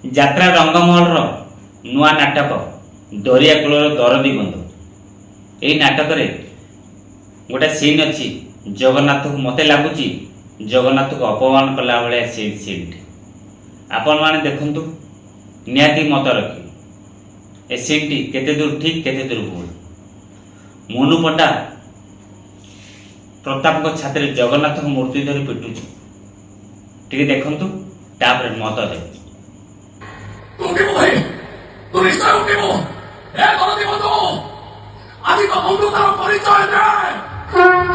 ଯାତ୍ରା ରଙ୍ଗମହଲର ନୂଆ ନାଟକ ଦରିଆ କୂଳର ଦରଦୀ ବନ୍ଧୁ। ଏହି ନାଟକରେ ଗୋଟେ ସିନ୍ ଅଛି, ଜଗନ୍ନାଥକୁ ମୋତେ ଲାଗୁଛି ଜଗନ୍ନାଥକୁ ଅପମାନ କଲା ଭଳିଆ ସିନ୍ଟି। ଆପଣମାନେ ଦେଖନ୍ତୁ, ନିହାତି ମତ ରଖି ଏ ସିନ୍ଟି କେତେ ଦୂର ଠିକ୍ କେତେ ଦୂର ଭୁଲ। ମନୁ ପଣ୍ଡା ପ୍ରତାପଙ୍କ ଛାତିରେ ଜଗନ୍ନାଥଙ୍କ ମୂର୍ତ୍ତି ଧରି ପିଟୁଛି, ଟିକେ ଦେଖନ୍ତୁ, ତାପରେ ମତ ଦେବେ। ଆଜି ତ ବନ୍ଧୁତାର ପରିଚୟ ଦେ।